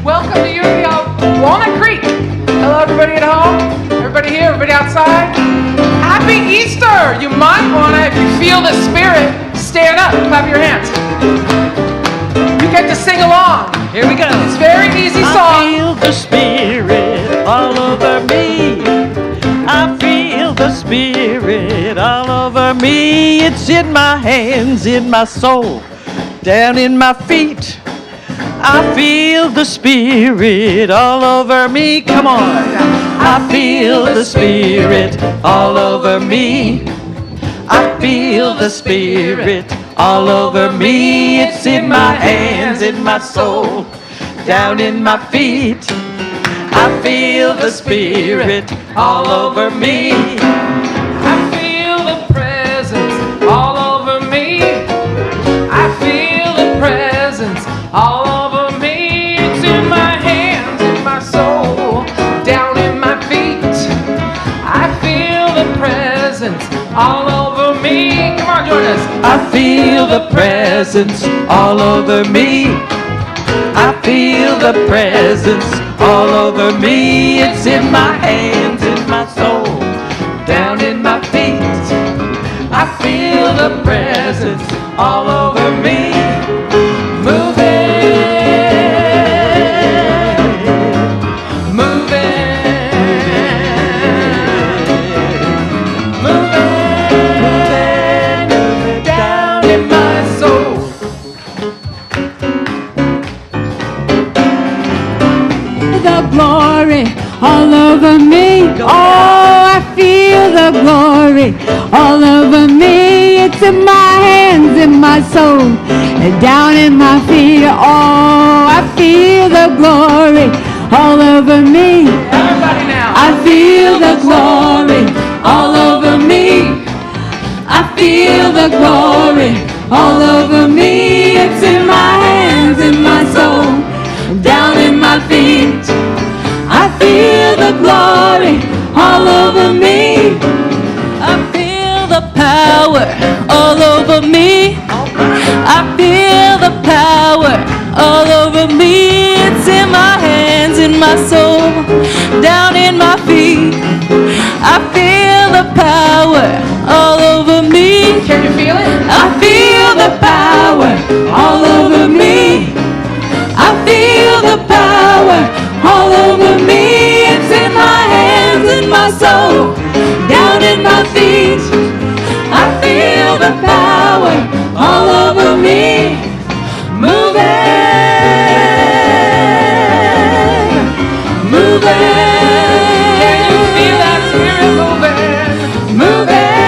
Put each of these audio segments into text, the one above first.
Welcome to Unity of Walnut Creek. Hello, everybody at home. Everybody here, everybody outside. Happy Easter! You might want to, if you feel the spirit, stand up, clap your hands. You get to sing along. Here we go. It's a very easy song. I feel the spirit all over me. I feel the spirit all over me. It's in my hands, in my soul, down in my feet. I feel the spirit all over me. Come on. I feel the spirit all over me. I feel the spirit all over me. It's in my hands, in my soul, down in my feet. I feel the spirit all over me. I feel the presence all over me. I feel the presence all over me. It's in my hands, in my soul, down in my feet. I feel the presence all over me. Come on, join us. I feel the presence all over me. I feel the presence all over me. It's in my hands, in my soul, down in my feet. I feel the presence all over me. Moving, down in my soul. The glory all over me. Oh, I feel the glory all over me. It's in my hands, in my soul, and down in my feet. Oh, I feel the glory all over me. Everybody now. I feel the glory all over me. I feel the glory all over me. It's in my hands, in my soul, down in my feet. I feel the glory all over me. I feel the power all over me. I feel the power all over me. It's in my hands, in my soul, down in my feet. I feel the power all over me. Can you feel it? I feel the power all over me. I feel the power all over me. It's in my hands, in my soul, down in my feet. I feel the power all over me. Moving, moving. Can you feel that spirit moving? Moving.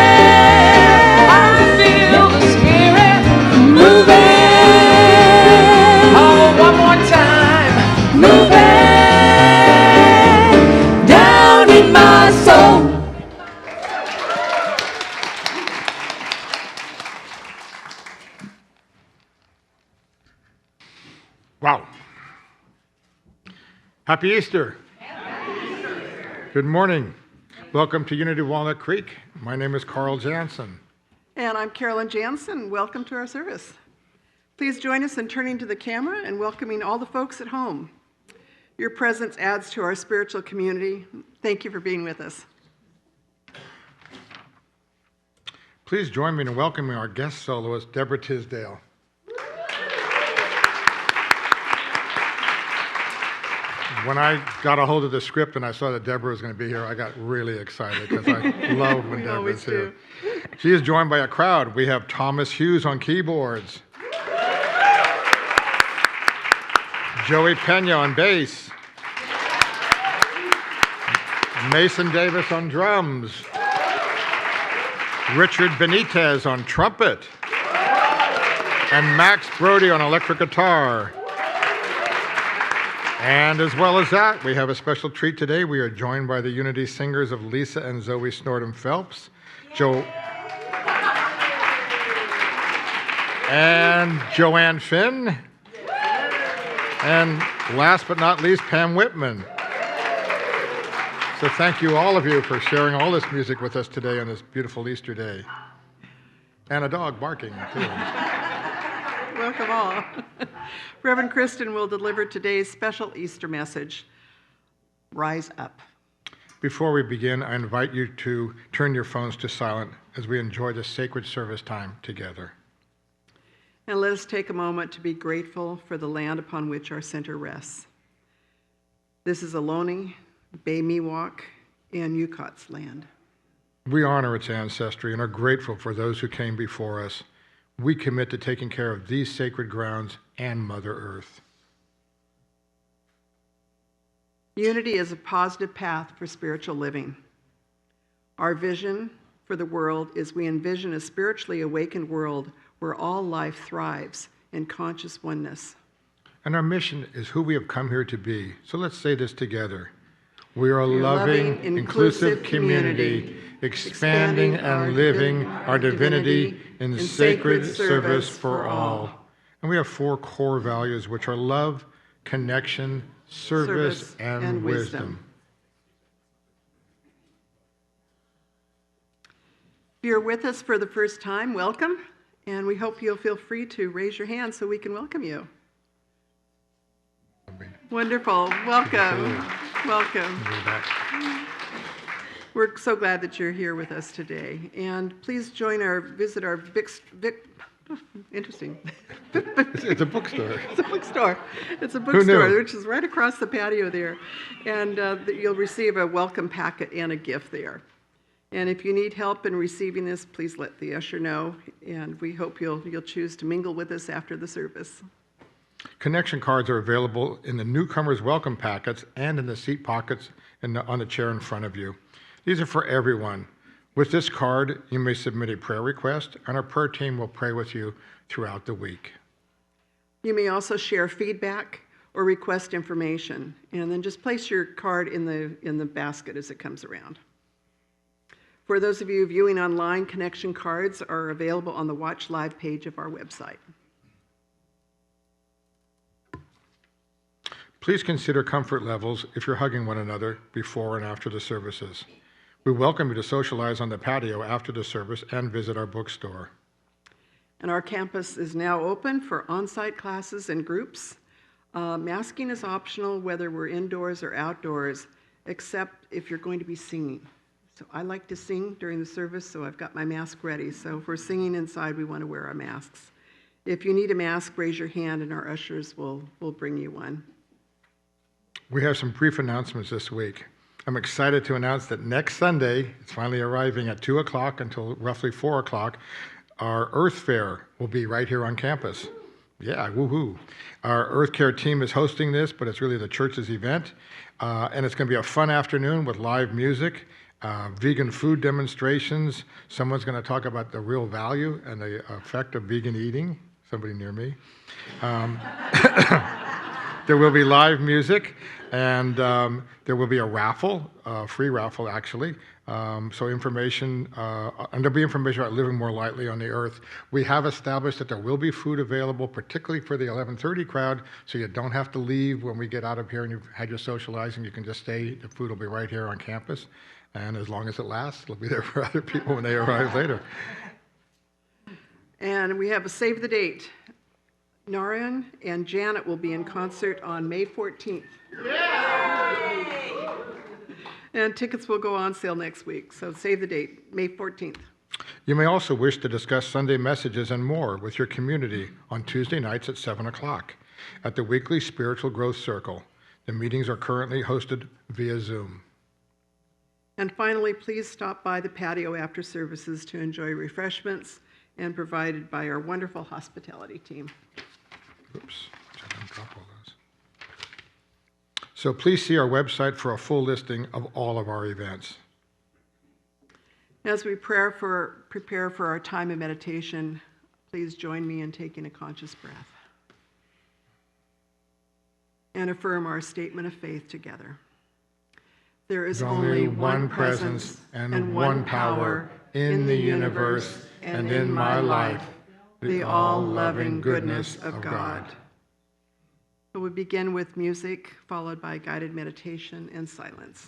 I feel the spirit Moving. Oh, one more time. Moving down in my soul. Wow. Happy Easter. Good morning. Welcome to Unity of Walnut Creek. My name is Carl Jansen. And I'm Carolyn Jansen. Welcome to our service. Please join us in turning to the camera and welcoming all the folks at home. Your presence adds to our spiritual community. Thank you for being with us. Please join me in welcoming our guest soloist, Deborah Tisdale. When I got a hold of the script and I saw that Deborah was going to be here, I got really excited because I love when Deborah's here. She is joined by a crowd. We have Thomas Hughes on keyboards, Joey Pena on bass, Mason Davis on drums, Richard Benitez on trumpet, and Max Brody on electric guitar. And as well as that, we have a special treat today. We are joined by the Unity singers of Lisa and Zoe Snortum Phelps, and Joanne Finn, And last but not least, Pam Whitman. So thank you, all of you, for sharing all this music with us today on this beautiful Easter day. And a dog barking, too. Welcome all. Reverend Kristen will deliver today's special Easter message, Rise Up. Before we begin, I invite you to turn your phones to silent as we enjoy this sacred service time together. And let us take a moment to be grateful for the land upon which our center rests. This is Ohlone, Bay Miwok, and Yukot's land. We honor its ancestry and are grateful for those who came before us. We commit to taking care of these sacred grounds and Mother Earth. Unity is a positive path for spiritual living. Our vision for the world is we envision a spiritually awakened world where all life thrives in conscious oneness. And our mission is who we have come here to be. So let's say this together. We are a loving, inclusive community, expanding and living our divinity in sacred service for all. And we have 4 core values, which are love, connection, service, and wisdom. If you're with us for the first time, welcome, and we hope you'll feel free to raise your hand so we can welcome you. Wonderful. Welcome. Welcome. We're so glad that you're here with us today. And please visit our interesting. It's a bookstore. It's a bookstore. It's a bookstore, which is right across the patio there. And you'll receive a welcome packet and a gift there. And if you need help in receiving this, please let the usher know. And we hope you'll choose to mingle with us after the service. Connection cards are available in the newcomers' welcome packets and in the seat pockets on the chair in front of you. These are for everyone. With this card, you may submit a prayer request, and our prayer team will pray with you throughout the week. You may also share feedback or request information, and then just place your card in the basket as it comes around. For those of you viewing online, connection cards are available on the Watch Live page of our website. Please consider comfort levels if you're hugging one another before and after the services. We welcome you to socialize on the patio after the service and visit our bookstore. And our campus is now open for on-site classes and groups. Masking is optional whether we're indoors or outdoors, except if you're going to be singing. So I like to sing during the service, so I've got my mask ready. So if we're singing inside, we want to wear our masks. If you need a mask, raise your hand and our ushers will bring you one. We have some brief announcements this week. I'm excited to announce that next Sunday, it's finally arriving at 2 o'clock until roughly 4 o'clock, our Earth Fair will be right here on campus. Yeah, woohoo. Our Earth Care team is hosting this, but it's really the church's event. And it's going to be a fun afternoon with live music, vegan food demonstrations. Someone's going to talk about the real value and the effect of vegan eating, somebody near me. There will be live music, and there will be a raffle, free raffle actually. So information, and there'll be information about living more lightly on the earth. We have established that there will be food available, particularly for the 11:30 crowd, so you don't have to leave when we get out of here and you've had your socializing. You can just stay. The food will be right here on campus, and as long as it lasts, it'll be there for other people when they arrive later. And we have a save the date. Narayan and Janet will be in concert on May 14th. Yay! And tickets will go on sale next week, so save the date, May 14th. You may also wish to discuss Sunday messages and more with your community on Tuesday nights at 7 o'clock at the weekly Spiritual Growth Circle. The meetings are currently hosted via Zoom. And finally, please stop by the patio after services to enjoy refreshments and provided by our wonderful hospitality team. Oops, I didn't drop all those. So please see our website for a full listing of all of our events. As we prepare for our time of meditation, please join me in taking a conscious breath and affirm our statement of faith together. There is only one presence and one power in the universe and in my life, the all-loving goodness of God. So we begin with music, followed by guided meditation and silence.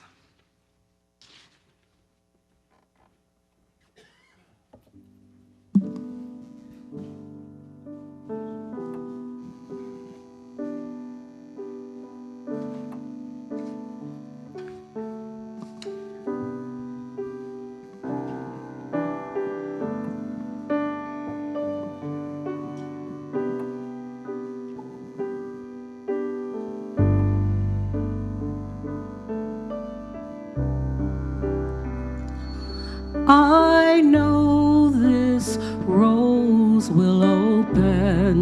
I know this rose will open.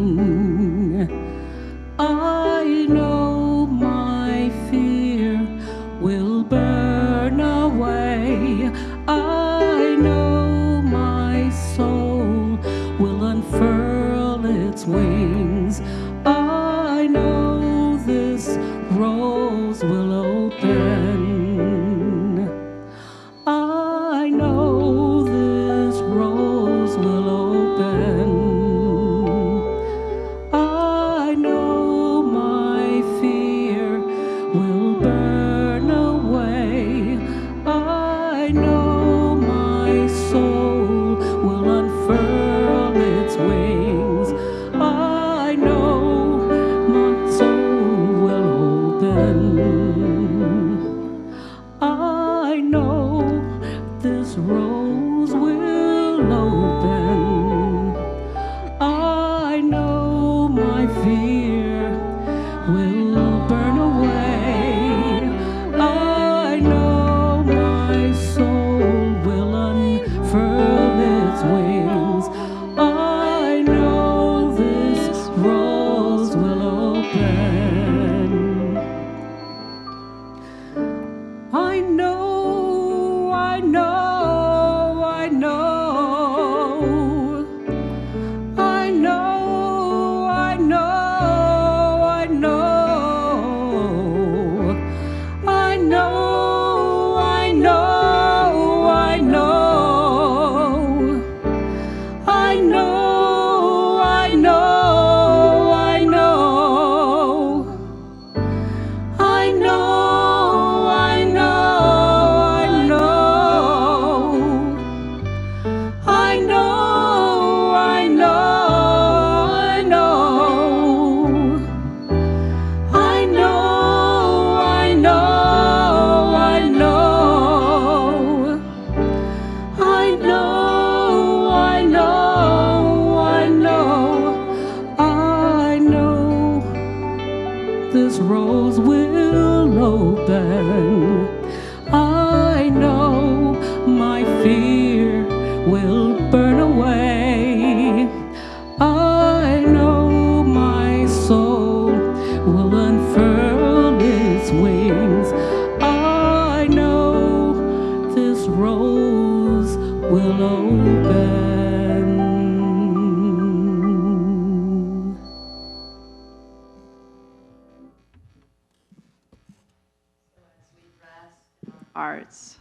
I know my fear will burn away. I know my soul will unfurl its wings. I know this rose will open. I know this rose will open. I know my fear will burn away. I know my soul will unfurl its wings. I know my soul will open. I know this rose will open. I know my fear will burn away. I know my soul will unfurl its wings. I know this rose will open. I know, I know, I know. I know, I know, I know. I know, I know, I know. I know, I know, I know. I know, I know, I know. I know, I know, I know. I know, I know, I know. I know, I know, I know. I know this rose will open. I know my fear will burn away. I know my soul will unfurl its wings. I know this rose will open. Hearts.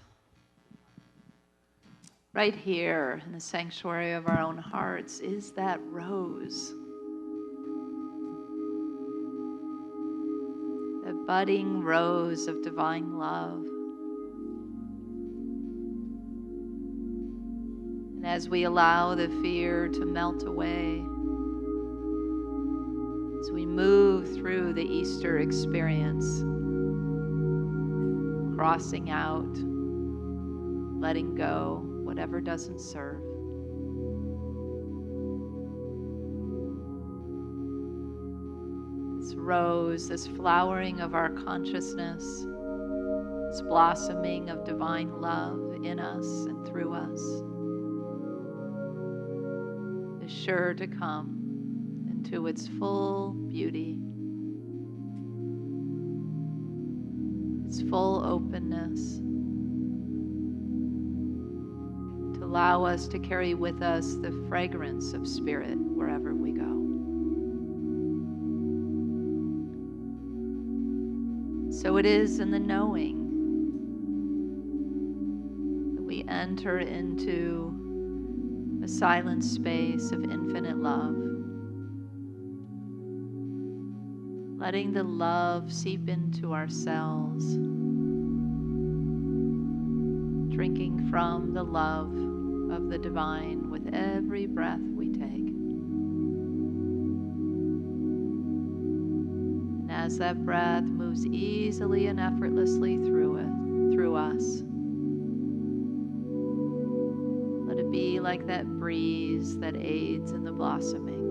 Right here in the sanctuary of our own hearts is that rose. The budding rose of divine love. And as we allow the fear to melt away, as we move through the Easter experience, crossing out, letting go whatever doesn't serve. This rose, this flowering of our consciousness, this blossoming of divine love in us and through us, is sure to come into its full beauty, its full openness, to allow us to carry with us the fragrance of spirit wherever we go. So it is in the knowing that we enter into a silent space of infinite love, letting the love seep into our cells, drinking from the love of the divine with every breath we take. And as that breath moves easily and effortlessly through us, let it be like that breeze that aids in the blossoming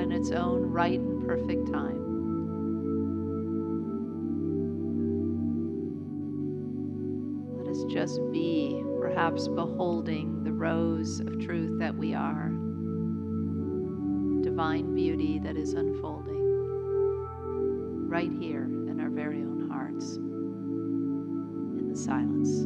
in its own right and perfect time. Let us just be, perhaps beholding the rose of truth that we are, divine beauty that is unfolding right here in our very own hearts, in the silence.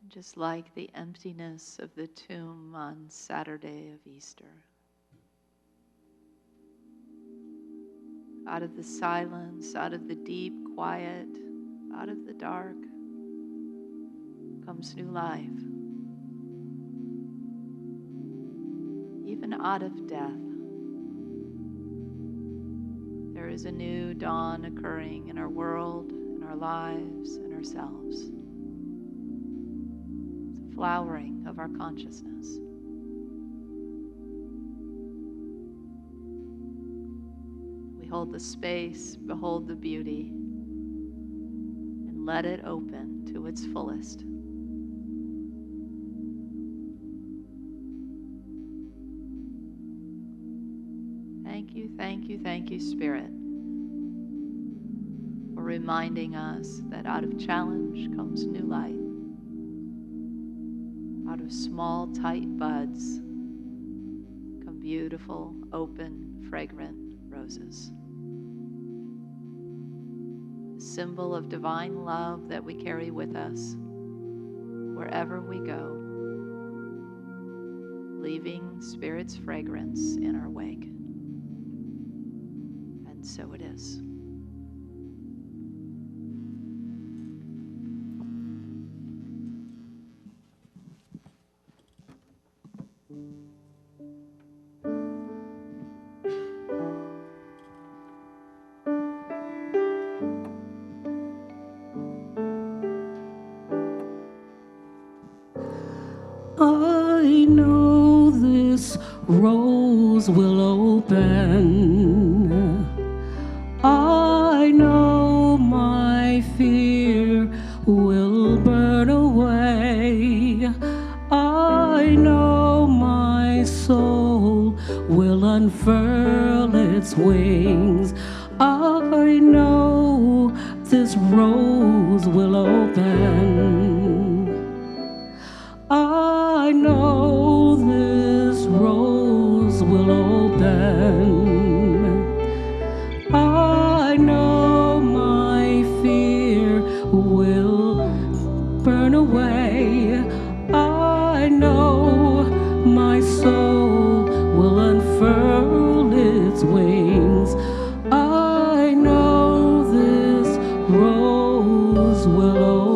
Just like the emptiness of the tomb on Saturday of Easter. Out of the silence, out of the deep quiet, out of the dark comes new life. Even out of death, there is a new dawn occurring in our world, in our lives, in ourselves. flowering of our consciousness. We hold the space, behold the beauty, and let it open to its fullest. Thank you, thank you, thank you, Spirit, for reminding us that out of challenge comes new light. Out of small, tight buds come beautiful, open, fragrant roses. A symbol of divine love that we carry with us wherever we go, leaving Spirit's fragrance in our wake. And so it is. I know this rose will open. I know my fear will burn away. I know my soul will unfurl its wings. I know this rose will open. I know this rose will open. I know my fear will burn away. I know my soul will unfurl its wings. I know this rose will open.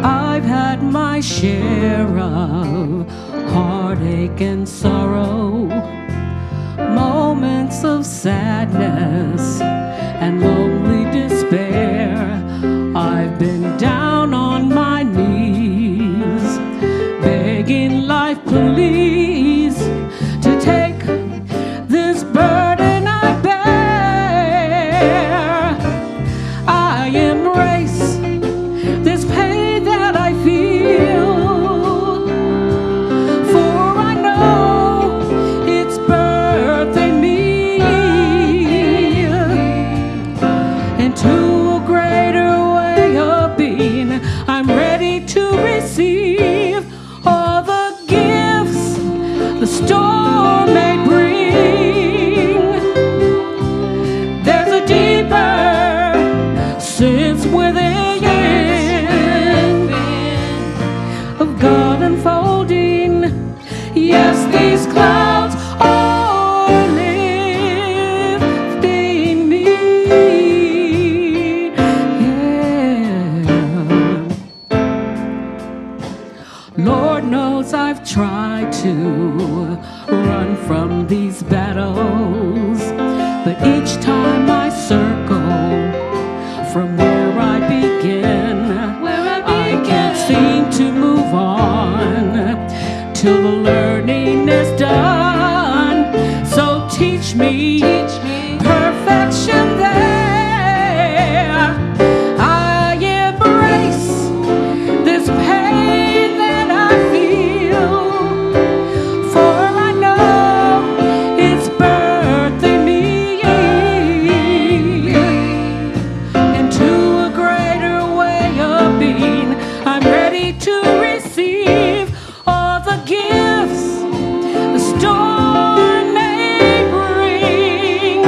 I've had my share of heartache and sorrow, moments of sadness and lonely despair. I've been down on my knees, begging life please to take this burden I bear. I embrace this pain that I feel, for I know it's birthing me into a greater way of being. I'm ready to receive all the gifts the storm may bring. There's a deeper sense within of God unfolding. Yes, these clouds are lifting me. Yeah. Lord knows I've tried to run from these battles, but each time I circle from where I begin, I can't seem to move on till the learning is done. So teach me perfection there. I embrace this pain that I feel, for I know it's birthing me into a greater way of being. I'm ready to receive all the gifts the storm may bring.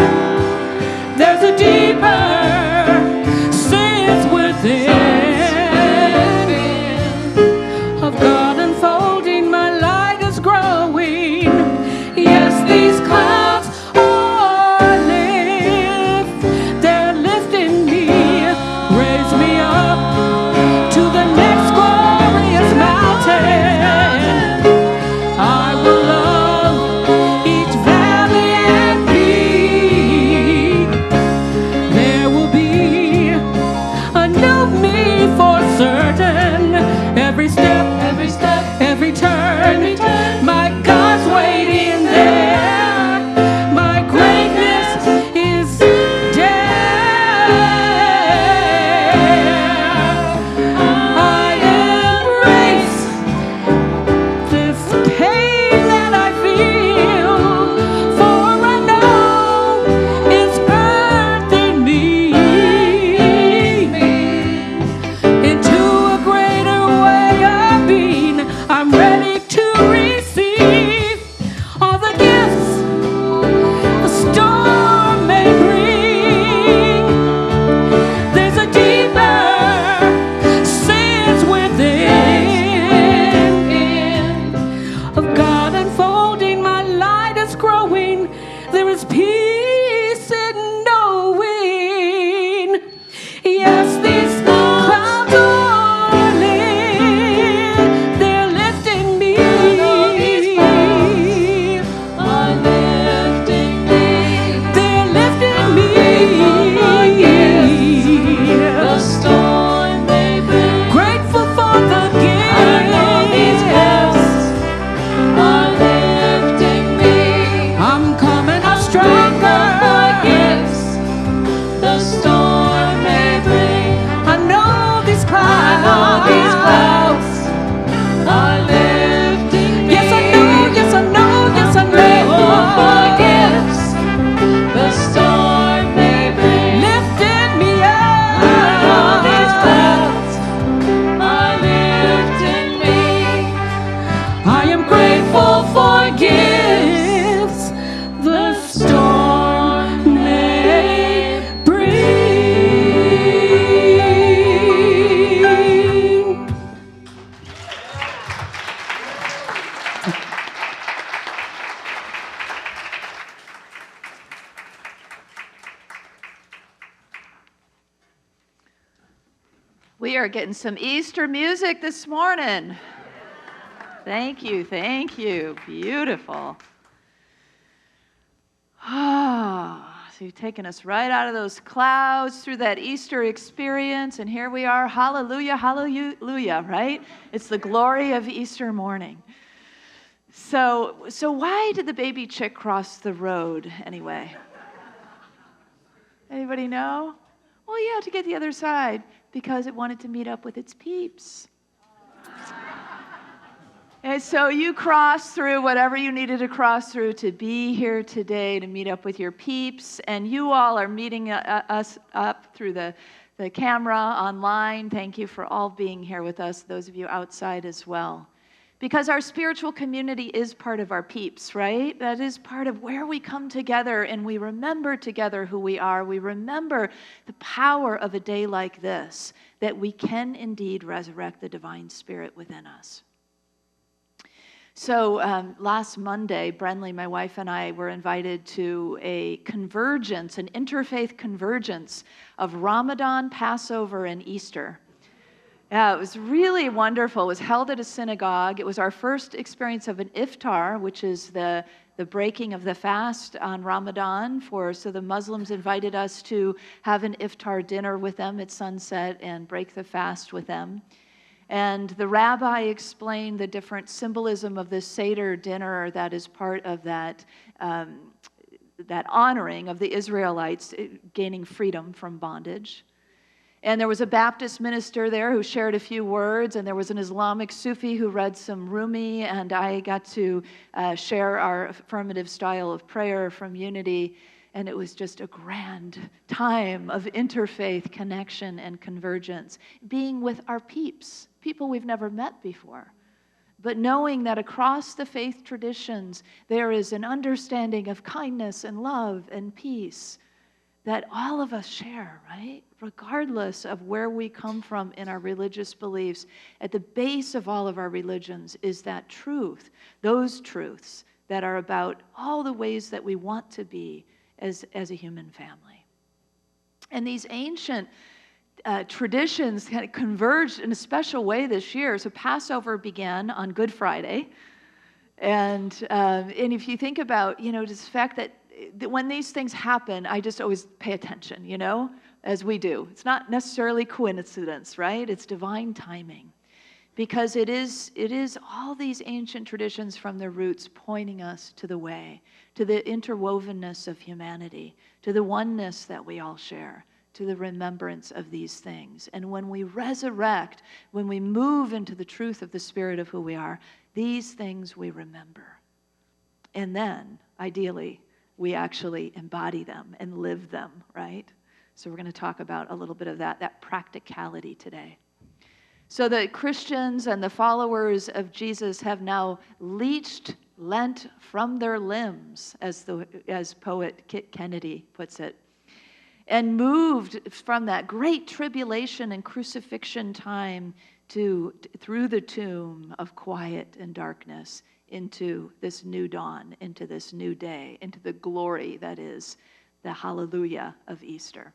We are getting some Easter music this morning. Thank you, thank you. Beautiful. Ah, so you've taken us right out of those clouds through that Easter experience, and here we are, hallelujah, hallelujah, right? It's the glory of Easter morning. So why did the baby chick cross the road anyway? Anybody know? Well, yeah, to get the other side, because it wanted to meet up with its peeps. And so you crossed through whatever you needed to cross through to be here today to meet up with your peeps. And you all are meeting us up through the camera online. Thank you for all being here with us, those of you outside as well. Because our spiritual community is part of our peeps, right? That is part of where we come together and we remember together who we are. We remember the power of a day like this, that we can indeed resurrect the divine spirit within us. So last Monday, Brenly, my wife, and I were invited to a convergence, an interfaith convergence of Ramadan, Passover, and Easter. Yeah, it was really wonderful. It was held at a synagogue. It was our first experience of an iftar, which is the breaking of the fast on Ramadan. So the Muslims invited us to have an iftar dinner with them at sunset and break the fast with them. And the rabbi explained the different symbolism of the Seder dinner that is part of that honoring of the Israelites gaining freedom from bondage. And there was a Baptist minister there who shared a few words, and there was an Islamic Sufi who read some Rumi, and I got to share our affirmative style of prayer from Unity. And it was just a grand time of interfaith connection and convergence, being with our peeps, people we've never met before. But knowing that across the faith traditions, there is an understanding of kindness and love and peace that all of us share, right? Regardless of where we come from in our religious beliefs, at the base of all of our religions is that truth, those truths that are about all the ways that we want to be as a human family. And these ancient traditions kind of converged in a special way this year. So Passover began on Good Friday. And if you think about, just the fact that when these things happen, I just always pay attention, as we do. It's not necessarily coincidence, right? It's divine timing. Because it is all these ancient traditions from their roots pointing us to the way, to the interwovenness of humanity, to the oneness that we all share, to the remembrance of these things. And when we resurrect, when we move into the truth of the spirit of who we are, these things we remember. And then, ideally, we actually embody them and live them, right? So we're going to talk about a little bit of that practicality today. So the Christians and the followers of Jesus have now leached Lent from their limbs, as poet Kit Kennedy puts it, and moved from that great tribulation and crucifixion time through the tomb of quiet and darkness into this new dawn, into this new day, into the glory that is the hallelujah of Easter.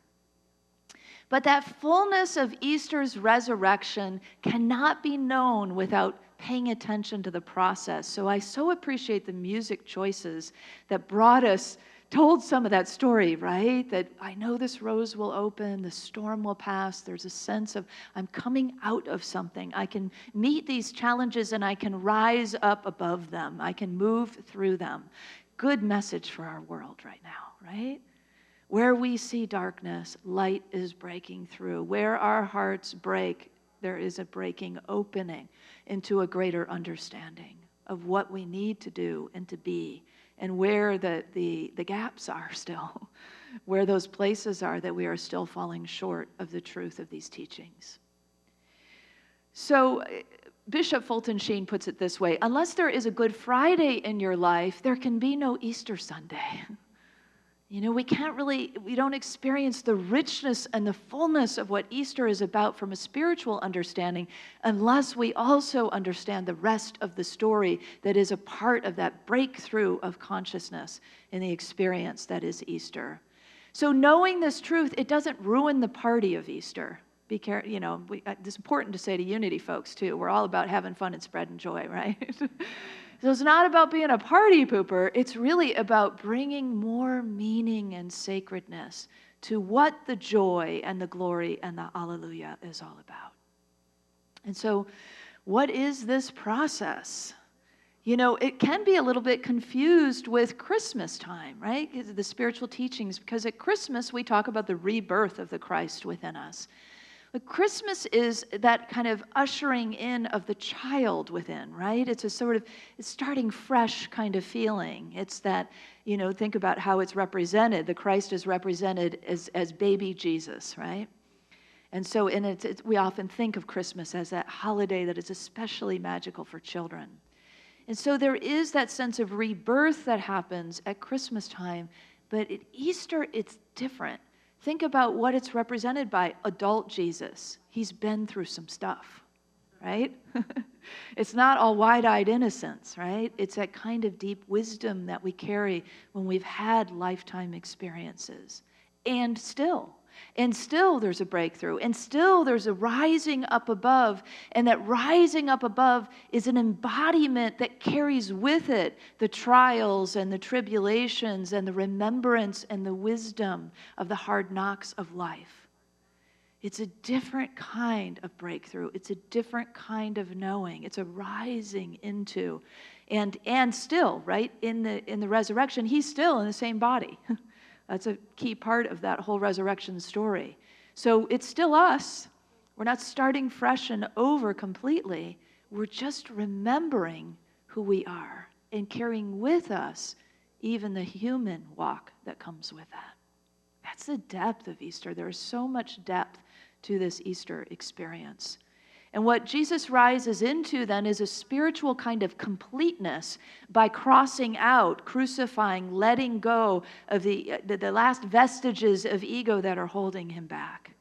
But that fullness of Easter's resurrection cannot be known without paying attention to the process. So I so appreciate the music choices that told some of that story, right? That I know this rose will open, the storm will pass. There's a sense of I'm coming out of something. I can meet these challenges and I can rise up above them. I can move through them. Good message for our world right now, right? Where we see darkness, light is breaking through. Where our hearts break, there is a breaking opening into a greater understanding of what we need to do and to be, and where the gaps are still, where those places are that we are still falling short of the truth of these teachings. So Bishop Fulton Sheen puts it this way: unless there is a Good Friday in your life, there can be no Easter Sunday. We don't experience the richness and the fullness of what Easter is about from a spiritual understanding unless we also understand the rest of the story that is a part of that breakthrough of consciousness in the experience that is Easter. So knowing this truth, it doesn't ruin the party of Easter. Be careful, it's important to say to Unity folks, too. We're all about having fun and spreading joy, right? So it's not about being a party pooper. It's really about bringing more meaning and sacredness to what the joy and the glory and the alleluia is all about. And so what is this process? It can be a little bit confused with Christmas time, right? The spiritual teachings, because at Christmas we talk about the rebirth of the Christ within us. But Christmas is that kind of ushering in of the child within, right? It's a sort of starting fresh kind of feeling. It's that, think about how it's represented. The Christ is represented as baby Jesus, right? And so we often think of Christmas as that holiday that is especially magical for children. And so there is that sense of rebirth that happens at Christmas time, but at Easter it's different. Think about what it's represented by. Adult Jesus. He's been through some stuff, right? It's not all wide-eyed innocence, right? It's that kind of deep wisdom that we carry when we've had lifetime experiences. And still there's a breakthrough, and still there's a rising up above, and that rising up above is an embodiment that carries with it the trials and the tribulations and the remembrance and the wisdom of the hard knocks of life. It's a different kind of breakthrough. It's a different kind of knowing. It's a rising into, and still, right, in the resurrection, he's still in the same body. That's a key part of that whole resurrection story. So it's still us. We're not starting fresh and over completely. We're just remembering who we are and carrying with us even the human walk that comes with that. That's the depth of Easter. There is so much depth to this Easter experience. And what Jesus rises into then is a spiritual kind of completeness by crossing out, crucifying, letting go of the last vestiges of ego that are holding him back.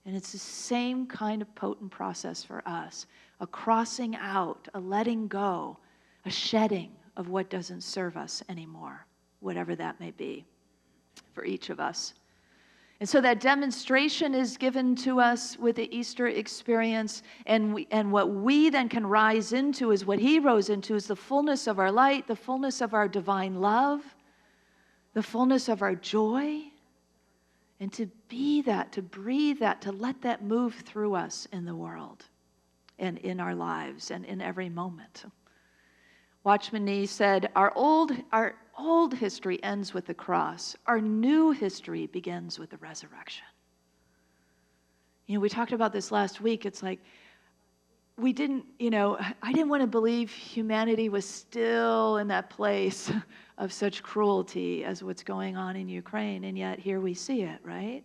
And it's the same kind of potent process for us, a crossing out, a letting go, a shedding of what doesn't serve us anymore, whatever that may be for each of us. And so that demonstration is given to us with the Easter experience, and what we then can rise into is what he rose into, is the fullness of our light, the fullness of our divine love, the fullness of our joy, and to be that, to breathe that, to let that move through us in the world and in our lives and in every moment. Watchman Nee said, our old history ends with the cross. Our new history begins with the resurrection. We talked about this last week. It's like, I didn't want to believe humanity was still in that place of such cruelty as what's going on in Ukraine, and yet here we see it, right?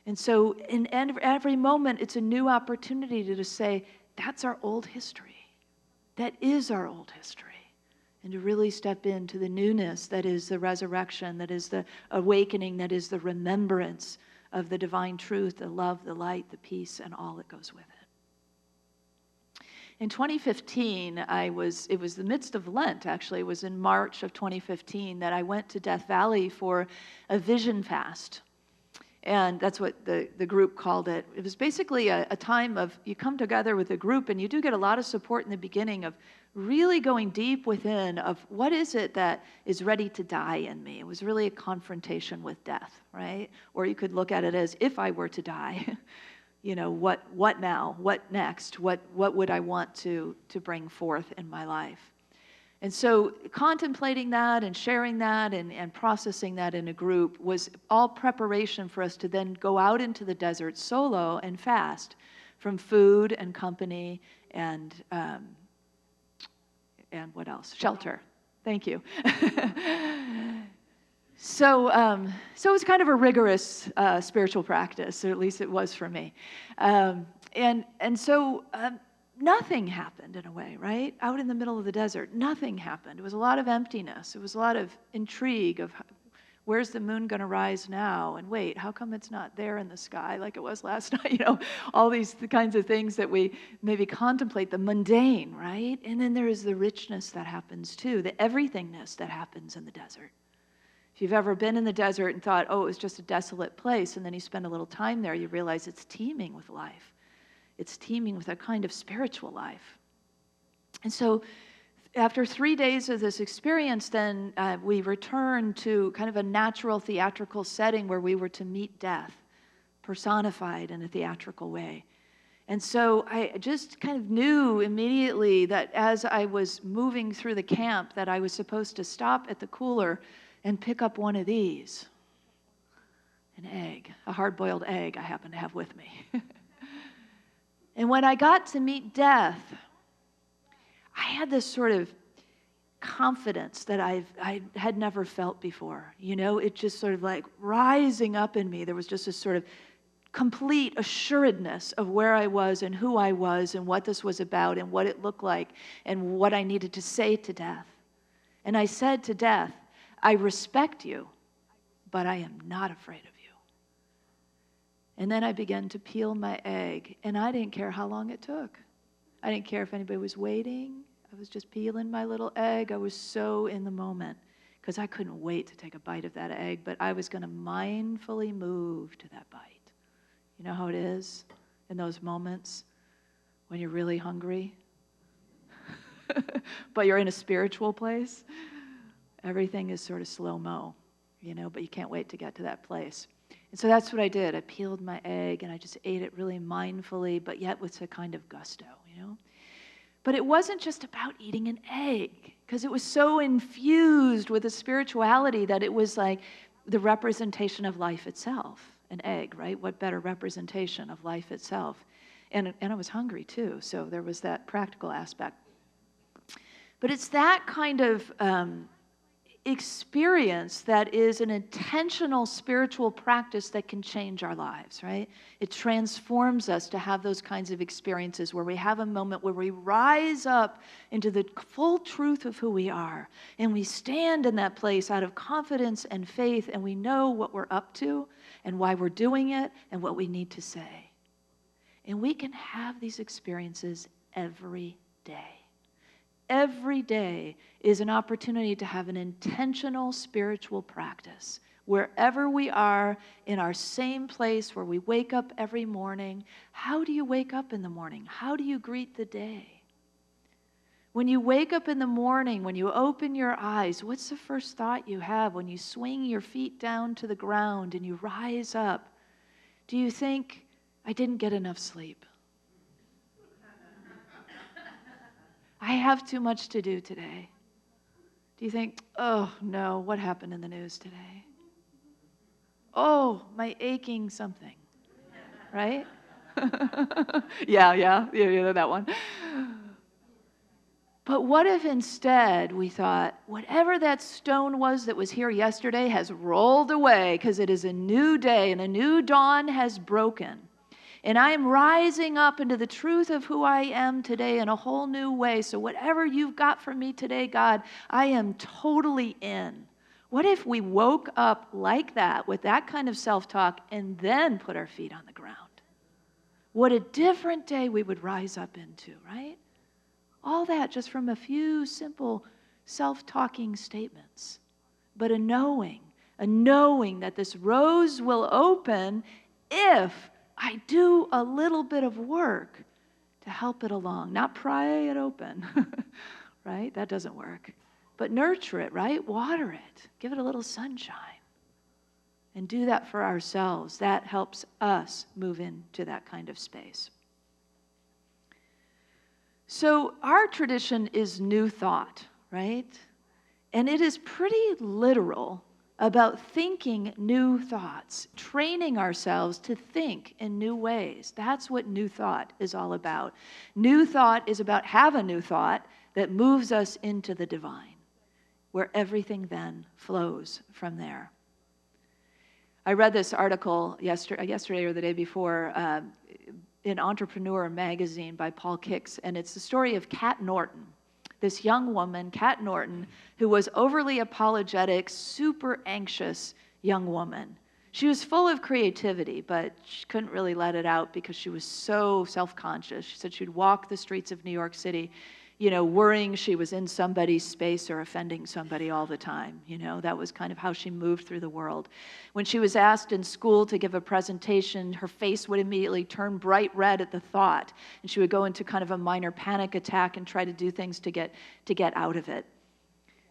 And so in every moment, it's a new opportunity to just say, that's our old history. That is our old history. And to really step into the newness that is the resurrection, that is the awakening, that is the remembrance of the divine truth, the love, the light, the peace, and all that goes with it. In 2015, it was the midst of Lent, actually. It was in March of 2015 that I went to Death Valley for a vision fast. And that's what the group called it. It was basically a time of, you come together with a group and you do get a lot of support in the beginning of really going deep within of what is it that is ready to die in me. It was really a confrontation with death, right? Or you could look at it as, if I were to die, what now? What next? What would I want to bring forth in my life? And so contemplating that and sharing that and processing that in a group was all preparation for us to then go out into the desert solo and fast from food and company and what else? Shelter. Thank you. So it was kind of a rigorous spiritual practice, or at least it was for me. So nothing happened in a way, right? Out in the middle of the desert, nothing happened. It was a lot of emptiness. It was a lot of intrigue of where's the moon going to rise now? And wait, how come it's not there in the sky like it was last night? All these kinds of things that we maybe contemplate, the mundane, right? And then there is the richness that happens too, the everythingness that happens in the desert. If you've ever been in the desert and thought, oh, it was just a desolate place, and then you spend a little time there, you realize it's teeming with life. It's teeming with a kind of spiritual life. And so after 3 days of this experience, then we returned to kind of a natural theatrical setting where we were to meet death, personified in a theatrical way. And so I just kind of knew immediately that as I was moving through the camp that I was supposed to stop at the cooler and pick up one of these, an egg, a hard-boiled egg I happen to have with me. And when I got to meet death, I had this sort of confidence that I had never felt before. You know, it just sort of like rising up in me. There was just this sort of complete assuredness of where I was and who I was and what this was about and what it looked like and what I needed to say to death. And I said to death, I respect you, but I am not afraid of you. And then I began to peel my egg, and I didn't care how long it took. I didn't care if anybody was waiting. I was just peeling my little egg. I was so in the moment because I couldn't wait to take a bite of that egg, but I was going to mindfully move to that bite. You know how it is in those moments when you're really hungry, but you're in a spiritual place? Everything is sort of slow-mo, you know, but you can't wait to get to that place. And so that's what I did. I peeled my egg, and I just ate it really mindfully, but yet with a kind of gusto, you know. But it wasn't just about eating an egg, because it was so infused with a spirituality that it was like the representation of life itself, an egg, right? What better representation of life itself? And I was hungry, too, so there was that practical aspect. But it's that kind of experience that is an intentional spiritual practice that can change our lives, right? It transforms us to have those kinds of experiences where we have a moment where we rise up into the full truth of who we are, and we stand in that place out of confidence and faith, and we know what we're up to and why we're doing it and what we need to say. And we can have these experiences every day. Every day is an opportunity to have an intentional spiritual practice. Wherever we are, in our same place where we wake up every morning, how do you wake up in the morning? How do you greet the day? When you wake up in the morning, when you open your eyes, what's the first thought you have when you swing your feet down to the ground and you rise up? Do you think, I didn't get enough sleep? I have too much to do today. Do you think, oh no, what happened in the news today? Oh, my aching something, right? Yeah, that one. But what if instead we thought, whatever that stone was that was here yesterday has rolled away because it is a new day and a new dawn has broken. And I am rising up into the truth of who I am today in a whole new way. So whatever you've got for me today, God, I am totally in. What if we woke up like that, with that kind of self-talk, and then put our feet on the ground? What a different day we would rise up into, right? All that just from a few simple self-talking statements. But a knowing that this rose will open if I do a little bit of work to help it along, not pry it open, right? That doesn't work. But nurture it, right? Water it. Give it a little sunshine. And do that for ourselves. That helps us move into that kind of space. So our tradition is new thought, right? And it is pretty literal about thinking new thoughts, training ourselves to think in new ways. That's what new thought is all about. New thought is about have a new thought that moves us into the divine, where everything then flows from there. I read this article yesterday or the day before in Entrepreneur magazine by Paul Kix, and it's the story of Kat Norton. This young woman, Kat Norton, who was overly apologetic, super anxious young woman. She was full of creativity, but she couldn't really let it out because she was so self-conscious. She said she'd walk the streets of New York City worrying she was in somebody's space or offending somebody all the time. That was kind of how she moved through the world. When she was asked in school to give a presentation, her face would immediately turn bright red at the thought, and she would go into kind of a minor panic attack and try to do things to get out of it.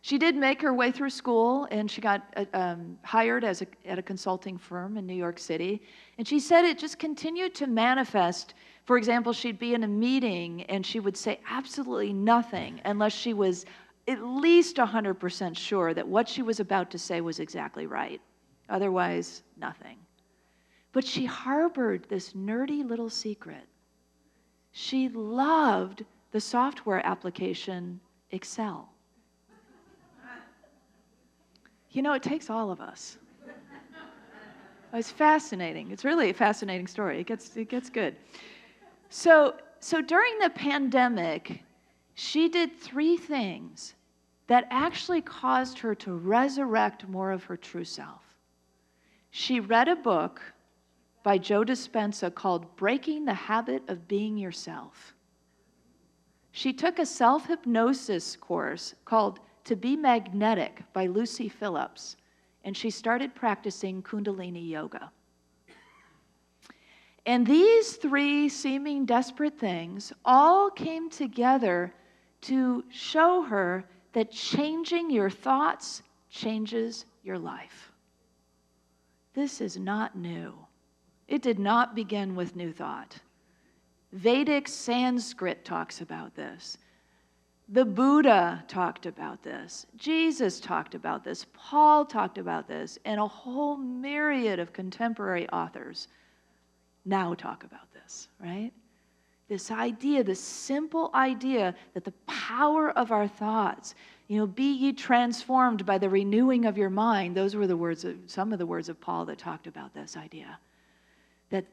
She did make her way through school, and she got hired at a consulting firm in New York City. And she said it just continued to manifest. For example, she'd be in a meeting, and she would say absolutely nothing unless she was at least 100% sure that what she was about to say was exactly right. Otherwise, nothing. But she harbored this nerdy little secret. She loved the software application Excel. It takes all of us. It's fascinating. It's really a fascinating story. It gets good. So during the pandemic, she did 3 things that actually caused her to resurrect more of her true self. She read a book by Joe Dispenza called Breaking the Habit of Being Yourself. She took a self-hypnosis course called To Be Magnetic by Lucy Phillips, and she started practicing Kundalini yoga. And these 3 seeming desperate things all came together to show her that changing your thoughts changes your life. This is not new. It did not begin with New Thought. Vedic Sanskrit talks about this. The Buddha talked about this. Jesus talked about this. Paul talked about this. And a whole myriad of contemporary authors now talk about this, right? This idea, this simple idea that the power of our thoughts, be ye transformed by the renewing of your mind. Those were some of the words of Paul that talked about this idea.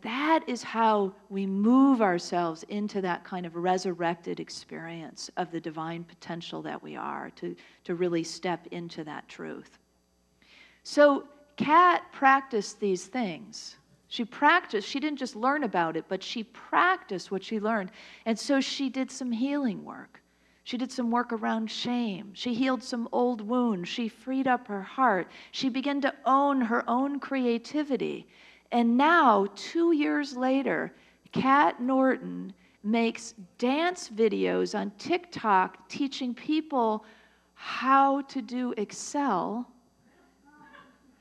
That is how we move ourselves into that kind of resurrected experience of the divine potential that we are, to really step into that truth. So Kat practiced these things. She didn't just learn about it, but she practiced what she learned. And so she did some healing work. She did some work around shame. She healed some old wounds. She freed up her heart. She began to own her own creativity. And now, 2 years later, Kat Norton makes dance videos on TikTok teaching people how to do Excel.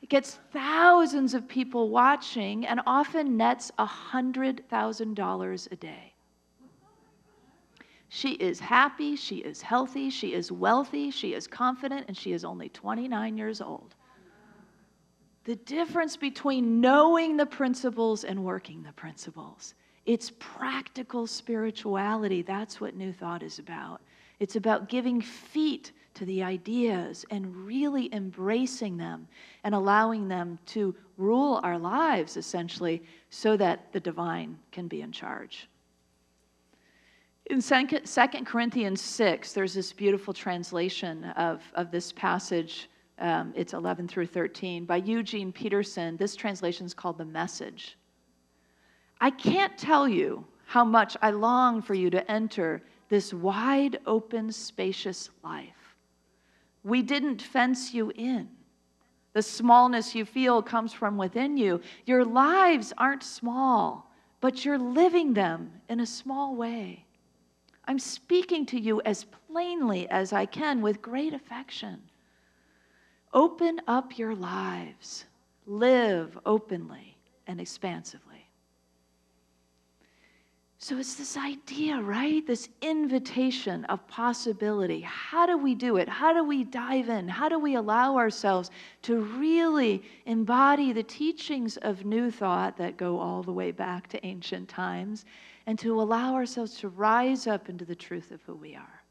It gets thousands of people watching and often nets $100,000 a day. She is happy, she is healthy, she is wealthy, she is confident, and she is only 29 years old. The difference between knowing the principles and working the principles. It's practical spirituality. That's what New Thought is about. It's about giving feet to the ideas and really embracing them and allowing them to rule our lives, essentially, so that the divine can be in charge. In 2 Corinthians 6, there's this beautiful translation of this passage. It's 11 through 13 by Eugene Peterson. This translation is called The Message. I can't tell you how much I long for you to enter this wide open, spacious life. We didn't fence you in. The smallness you feel comes from within you. Your lives aren't small, but you're living them in a small way. I'm speaking to you as plainly as I can with great affection. Open up your lives. Live openly and expansively. So it's this idea, right? This invitation of possibility. How do we do it? How do we dive in? How do we allow ourselves to really embody the teachings of New Thought that go all the way back to ancient times, and to allow ourselves to rise up into the truth of who we are?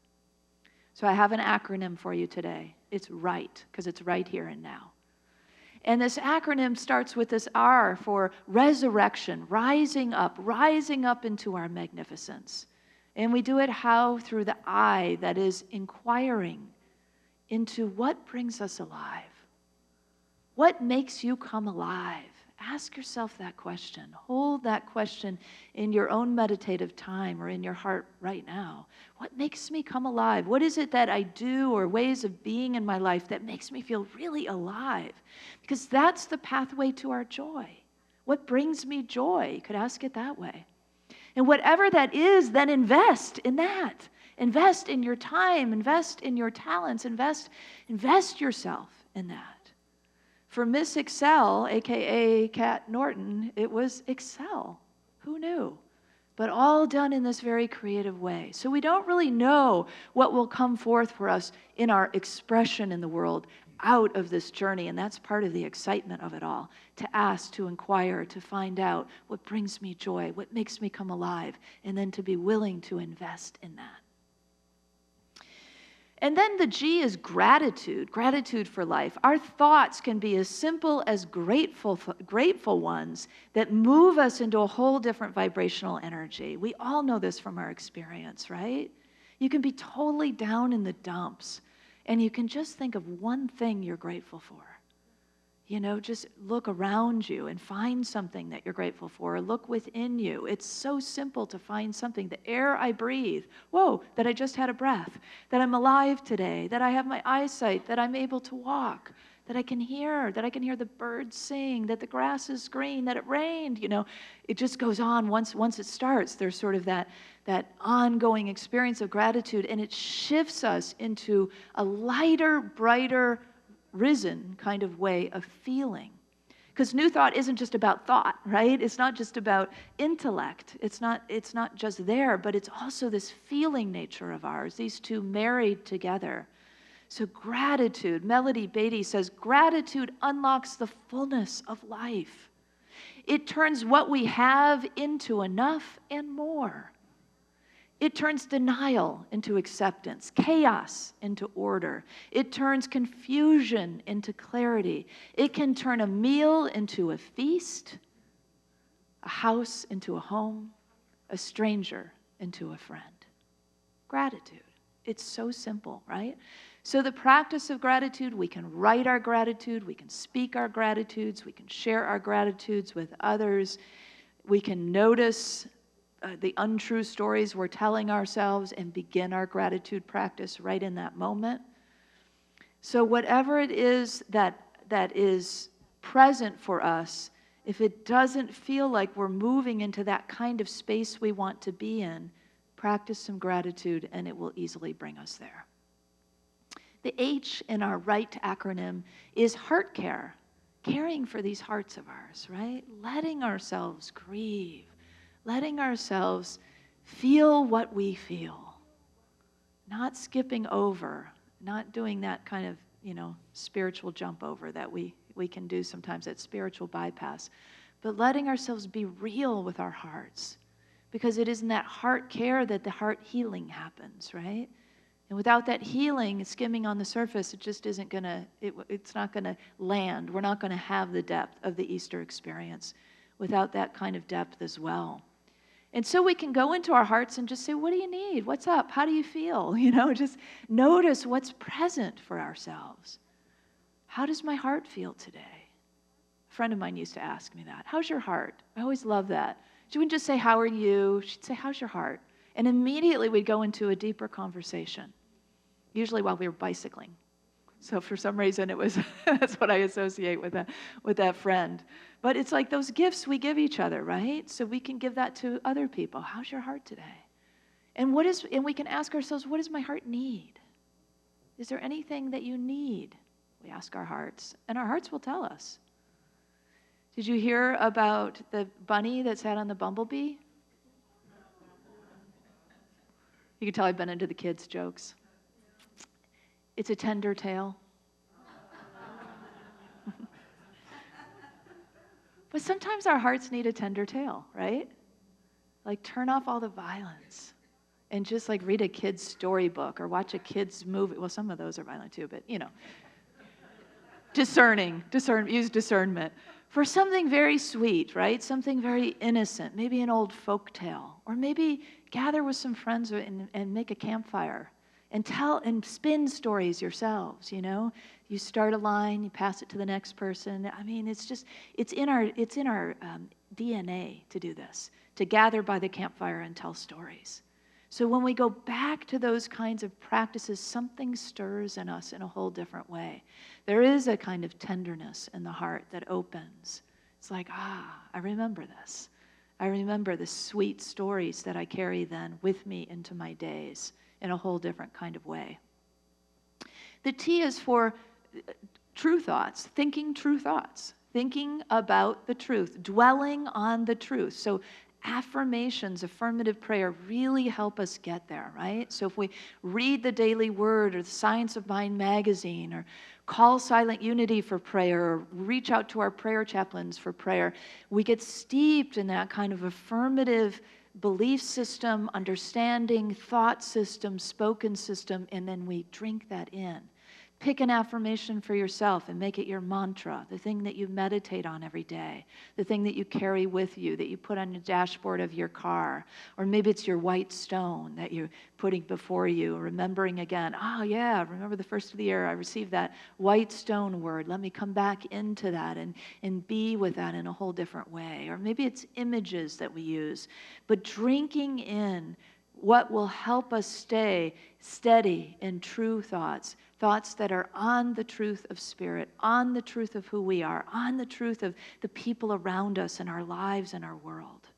So I have an acronym for you today. It's RIGHT, because it's right here and now. And this acronym starts with this R for resurrection, rising up into our magnificence. And we do it how? Through the I, that is inquiring into what brings us alive. What makes you come alive Ask yourself that question. Hold that question in your own meditative time or in your heart right now. What makes me come alive? What is it that I do or ways of being in my life that makes me feel really alive? Because that's the pathway to our joy. What brings me joy? You could ask it that way. And whatever that is, then invest in that. Invest in your time, invest in your talents, invest yourself in that. For Miss Excel, aka Kat Norton, it was Excel. Who knew? But all done in this very creative way. So we don't really know what will come forth for us in our expression in the world out of this journey, and that's part of the excitement of it all, to ask, to inquire, to find out what brings me joy, what makes me come alive, and then to be willing to invest in that. And then the G is gratitude, gratitude for life. Our thoughts can be as simple as grateful ones that move us into a whole different vibrational energy. We all know this from our experience, right? You can be totally down in the dumps, and you can just think of one thing you're grateful for. You know, just look around you and find something that you're grateful for. Or look within you. It's so simple to find something. The air I breathe. Whoa, that I just had a breath. That I'm alive today. That I have my eyesight. That I'm able to walk. That I can hear. That I can hear the birds sing. That the grass is green. That it rained. You know, it just goes on. Once it starts, there's sort of that ongoing experience of gratitude. And it shifts us into a lighter, brighter, risen kind of way of feeling. Because new thought isn't just about thought, right? It's not just about intellect. It's not just there, but it's also this feeling nature of ours, these two married together. So gratitude, Melody Beatty says, gratitude unlocks the fullness of life. It turns what we have into enough and more. It turns denial into acceptance, chaos into order. It turns confusion into clarity. It can turn a meal into a feast, a house into a home, a stranger into a friend. Gratitude. It's so simple, right? So the practice of gratitude, we can write our gratitude, we can speak our gratitudes, we can share our gratitudes with others, we can notice the untrue stories we're telling ourselves and begin our gratitude practice right in that moment. So whatever it is that is present for us, if it doesn't feel like we're moving into that kind of space we want to be in, practice some gratitude and it will easily bring us there. The H in our RIGHT acronym is heart care, caring for these hearts of ours, right? Letting ourselves grieve. Letting ourselves feel what we feel, not skipping over, not doing that kind of, spiritual jump over that we can do sometimes, that spiritual bypass, but letting ourselves be real with our hearts, because it is in that heart care that the heart healing happens, right? And without that healing, skimming on the surface, it just isn't it's not gonna land. We're not gonna have the depth of the Easter experience without that kind of depth as well. And so we can go into our hearts and just say, what do you need? What's up? How do you feel? Just notice what's present for ourselves. How does my heart feel today? A friend of mine used to ask me that. How's your heart? I always love that. She wouldn't just say, how are you? She'd say, how's your heart? And immediately we'd go into a deeper conversation, usually while we were bicycling. So for some reason, that's what I associate with that friend. But it's like those gifts we give each other, right? So we can give that to other people. How's your heart today? And we can ask ourselves, what does my heart need? Is there anything that you need? We ask our hearts, and our hearts will tell us. Did you hear about the bunny that sat on the bumblebee? You can tell I've been into the kids' jokes. It's a tender tale. But sometimes our hearts need a tender tale, right? Like turn off all the violence and just like read a kid's storybook or watch a kid's movie. Well, some of those are violent too, but use discernment for something very sweet, right? Something very innocent, maybe an old folk tale, or maybe gather with some friends and make a campfire and tell and spin stories yourselves, You start a line, you pass it to the next person. I mean, it's in our DNA to do this, to gather by the campfire and tell stories. So when we go back to those kinds of practices, something stirs in us in a whole different way. There is a kind of tenderness in the heart that opens. It's like, I remember this. I remember the sweet stories that I carry then with me into my days in a whole different kind of way. The T is for true thoughts, thinking true thoughts, thinking about the truth, dwelling on the truth. So affirmations, affirmative prayer really help us get there, right? So if we read the Daily Word or the Science of Mind magazine or call Silent Unity for prayer or reach out to our prayer chaplains for prayer, we get steeped in that kind of affirmative belief system, understanding, thought system, spoken system, and then we drink that in. Pick an affirmation for yourself and make it your mantra, the thing that you meditate on every day, the thing that you carry with you, that you put on the dashboard of your car. Or maybe it's your white stone that you're putting before you, remembering again, remember the first of the year I received that white stone word. Let me come back into that and be with that in a whole different way. Or maybe it's images that we use. But drinking in what will help us stay steady in true thoughts, thoughts that are on the truth of spirit, on the truth of who we are, on the truth of the people around us in our lives and our world.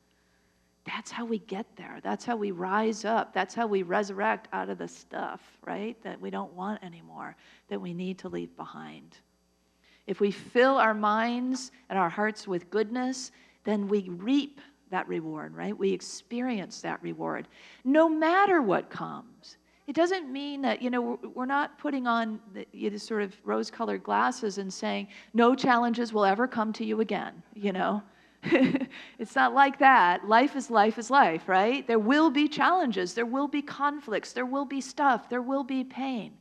That's how we get there. That's how we rise up. That's how we resurrect out of the stuff, right, that we don't want anymore, that we need to leave behind. If we fill our minds and our hearts with goodness, then we reap that reward, right? We experience that reward, no matter what comes. It doesn't mean that, we're not putting on the sort of rose-colored glasses and saying, no challenges will ever come to you again, It's not like that. Life is life, right? There will be challenges. There will be conflicts. There will be stuff. There will be pain.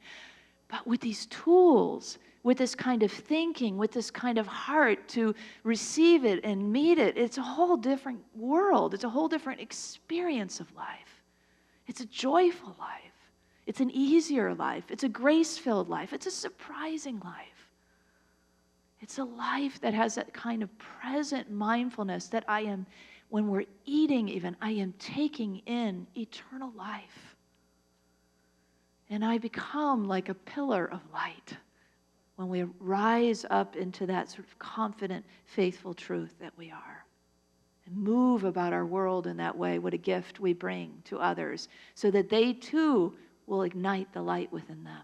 But with these tools, with this kind of thinking, with this kind of heart to receive it and meet it, it's a whole different world. It's a whole different experience of life. It's a joyful life. It's an easier life. It's a grace-filled life. It's a surprising life. It's a life that has that kind of present mindfulness that when we're eating even, I am taking in eternal life. And I become like a pillar of light when we rise up into that sort of confident, faithful truth that we are. And move about our world in that way, what a gift we bring to others, so that they too will ignite the light within them.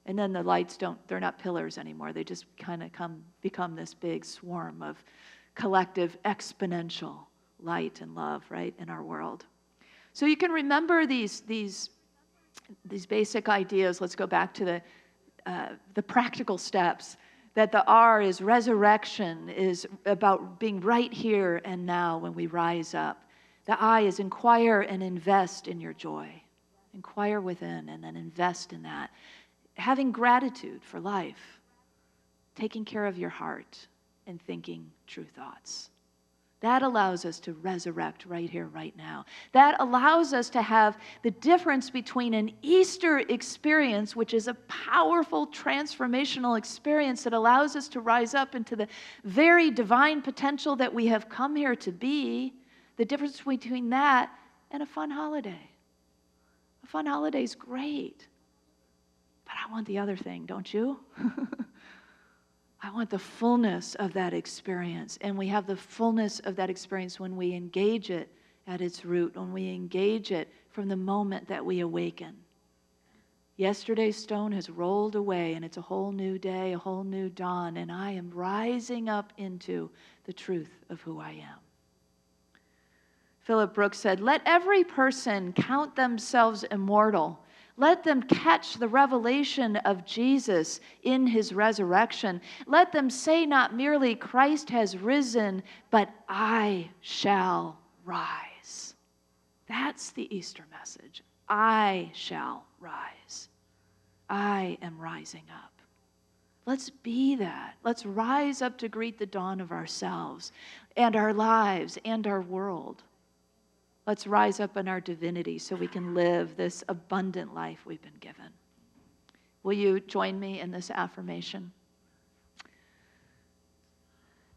And then the lights they're not pillars anymore. They just kind of become this big swarm of collective, exponential light and love, right, in our world. So you can remember these basic ideas. Let's go back to the practical steps. That the R is resurrection, is about being right here and now when we rise up. The I is inquire and invest in your joy. Inquire within and then invest in that. Having gratitude for life. Taking care of your heart and thinking true thoughts. That allows us to resurrect right here, right now. That allows us to have the difference between an Easter experience, which is a powerful transformational experience that allows us to rise up into the very divine potential that we have come here to be, the difference between that and a fun holiday. A fun holiday is great, but I want the other thing, don't you? I want the fullness of that experience. And we have the fullness of that experience when we engage it at its root, when we engage it from the moment that we awaken. Yesterday's stone has rolled away, and it's a whole new day, a whole new dawn, and I am rising up into the truth of who I am. Philip Brooks said, "Let every person count themselves immortal. Let them catch the revelation of Jesus in his resurrection. Let them say not merely Christ has risen, but I shall rise." That's the Easter message. I shall rise. I am rising up. Let's be that. Let's rise up to greet the dawn of ourselves and our lives and our world. Let's rise up in our divinity so we can live this abundant life we've been given. Will you join me in this affirmation?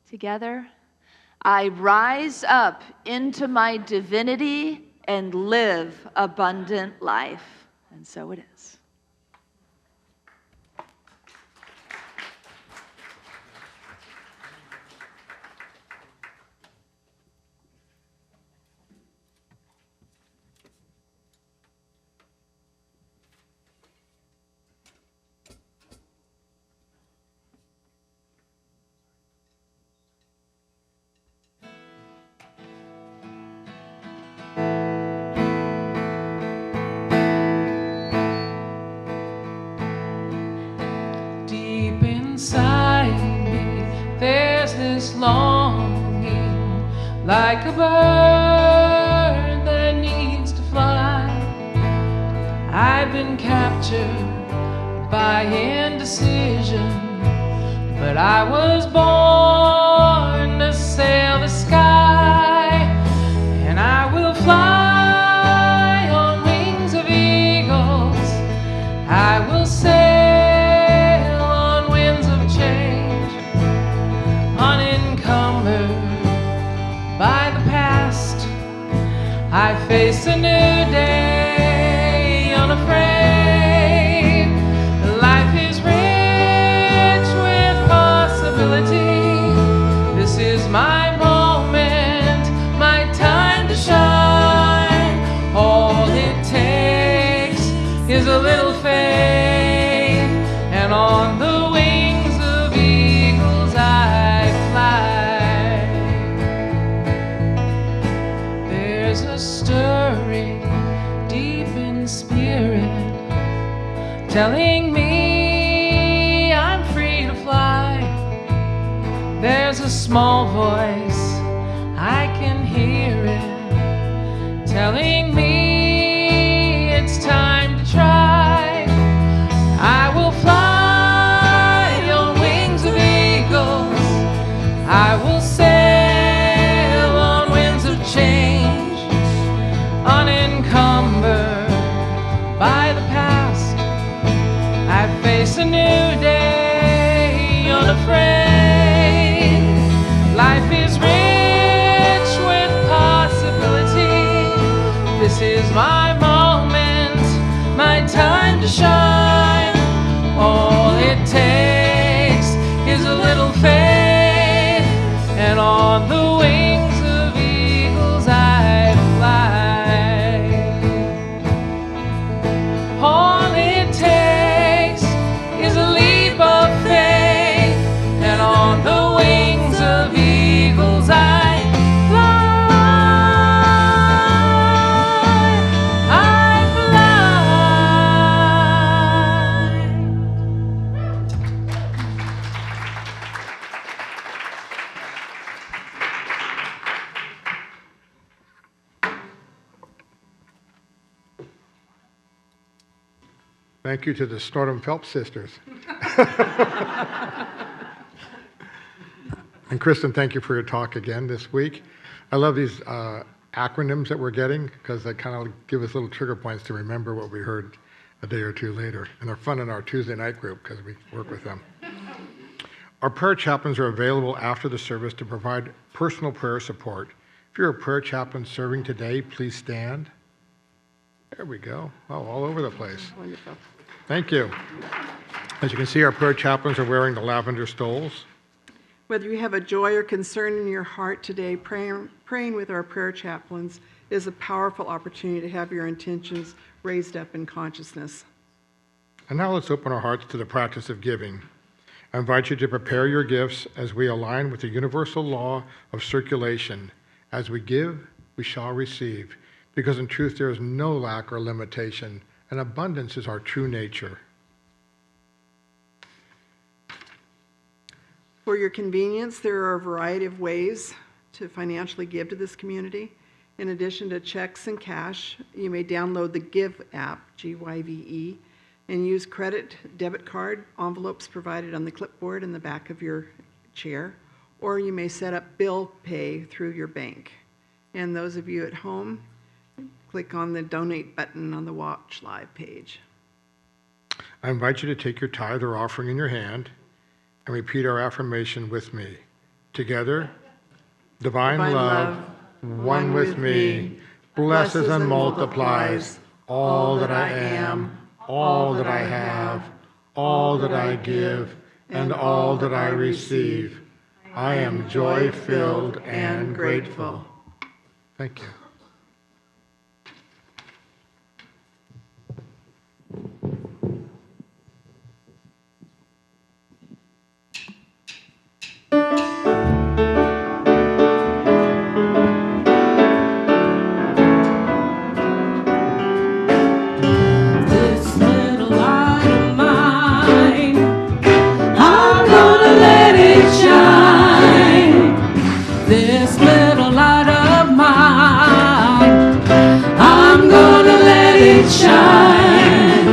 Together, I rise up into my divinity and live abundant life. And so it is. Deep inside me, there's this longing, like a bird that needs to fly. I've been captured by indecision, but I was born to sail the sky, and I will fly on wings of eagles. I will sail on winds of change, unencumbered by the past. I face a new day unafraid. Life is rich with possibility. This is my moment, my time to shine. All it takes is a little faith, and on the wings of eagles I fly. There's a stirring deep in spirit, telling me I'm free to fly. There's a small voice, I can hear it, telling me it's time to try. I will fly on wings of eagles. I will sail on winds of change, unencumbered by the past. I face a new day unafraid. Life is rich with possibility. This is my moment, my time to shine. All it takes is a little faith, and on the wings of eagles I fly. All it takes is a leap of faith, and on the wings of eagles I fly. I Thank you to the Snortum Phelps sisters. And Kristen, thank you for your talk again this week. I love these acronyms that we're getting because they kind of give us little trigger points to remember what we heard a day or two later. And they're fun in our Tuesday night group because we work with them. Our prayer chaplains are available after the service to provide personal prayer support. If you're a prayer chaplain serving today, please stand. There we go. Oh, all over the place. Wonderful. Thank you. As you can see, our prayer chaplains are wearing the lavender stoles. Whether you have a joy or concern in your heart today, praying with our prayer chaplains is a powerful opportunity to have your intentions raised up in consciousness. And now let's open our hearts to the practice of giving. I invite you to prepare your gifts as we align with the universal law of circulation. As we give, we shall receive, because in truth there is no lack or limitation, and abundance is our true nature. For your convenience, there are a variety of ways to financially give to this community. In addition to checks and cash, you may download the Give app, G-Y-V-E, and use credit, debit card, envelopes provided on the clipboard in the back of your chair, or you may set up bill pay through your bank. And those of you at home, click on the donate button on the Watch Live page. I invite you to take your tithe or offering in your hand and repeat our affirmation with me. Together, divine love, one with me, blesses and multiplies all that I am, all that I have, all that I give, and all that I receive. I am joy-filled and grateful. Thank you. This little light of mine, I'm gonna let it shine. This little light of mine, I'm gonna let it shine.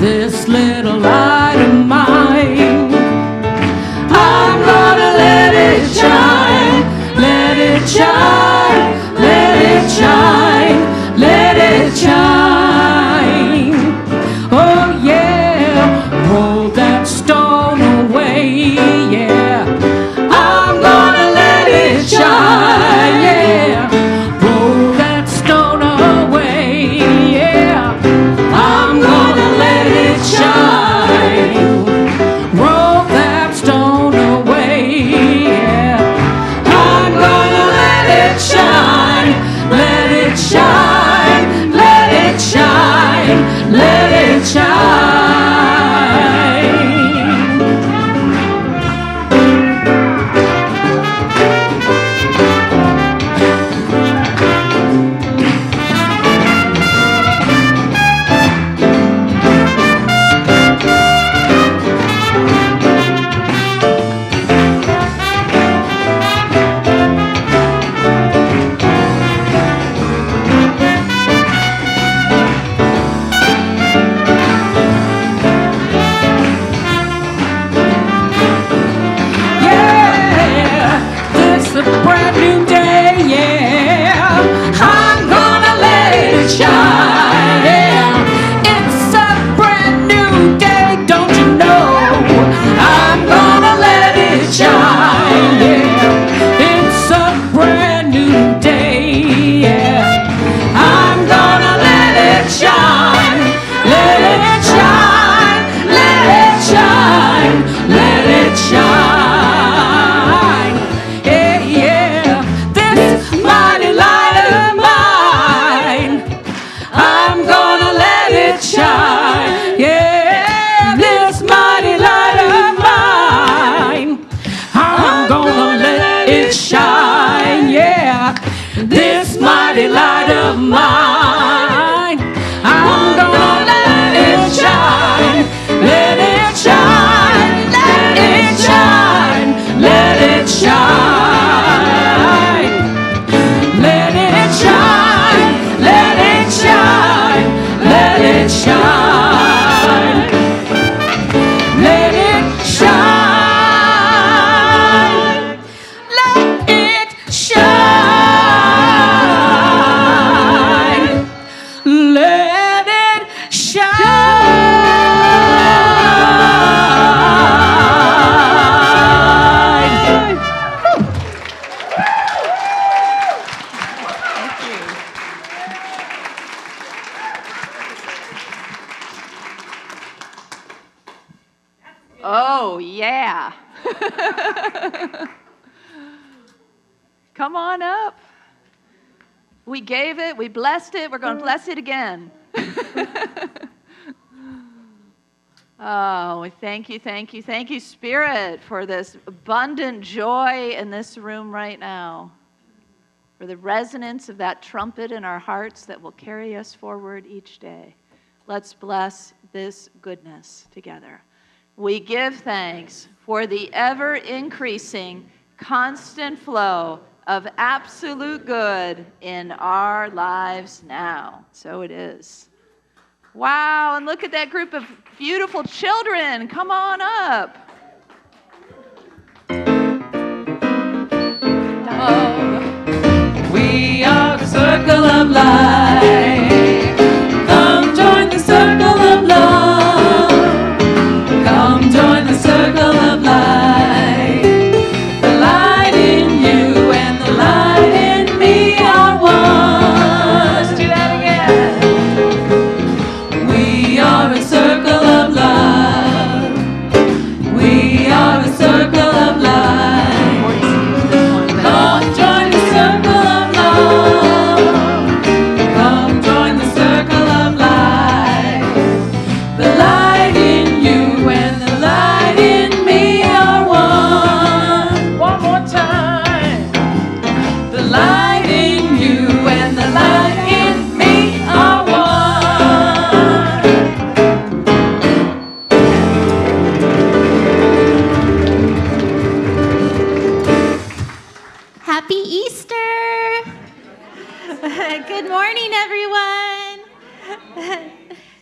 This little light of mine, I'm gonna let it shine. Let it shine, let it shine, let it shine. Oh yeah, roll that stone away, yeah. I'm gonna let it shine, yeah. Roll that stone away, yeah. I'm gonna let it shine. Roll that stone away, yeah. I'm gonna let it shine. Let it shine, let it shine, let it shine. Yeah, this is a brand new day, yeah. I'm gonna let it shine, yeah. It's a brand new day, don't you know? I'm gonna let it shine, yeah. It's a brand new day, yeah. I'm gonna let it shine, let it shine, let it shine, let it shine. Yeah, yeah, this mighty light of mine, I'm gonna let it shine. Yeah, this mighty light of mine, I'm gonna let it shine. Yeah, this mighty light of mine, I'm gonna let it shine. Let it shine, let it shine, let it shine. Let it shine, let it shine, let it shine. Let it shine, let it shine, let it shine. Oh, yeah. Come on up. We gave it, we blessed it, we're going to bless it again. Oh, thank you, Spirit, for this abundant joy in this room right now, for the resonance of that trumpet in our hearts that will carry us forward each day. Let's bless this goodness together. We give thanks for the ever-increasing, constant flow of absolute good in our lives now. So it is. Wow, and look at that group of beautiful children. Come on up. We are the circle of life. Come join the circle of love. Easter. Good morning, everyone.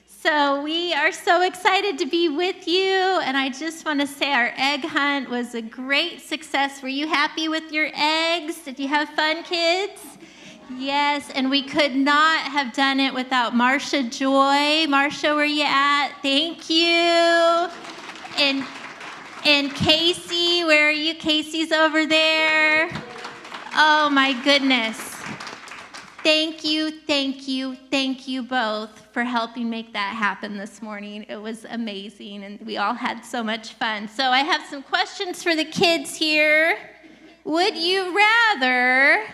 So we are so excited to be with you, and I just want to say our egg hunt was a great success. Were you happy with your eggs? Did you have fun, kids? Yes, and we could not have done it without Marcia Joy. Marcia, where you at? Thank you. And Casey, where are you? Casey's over there. Oh my goodness. Thank you both for helping make that happen this morning. It was amazing, and we all had so much fun. So I have some questions for the kids here. Would you rather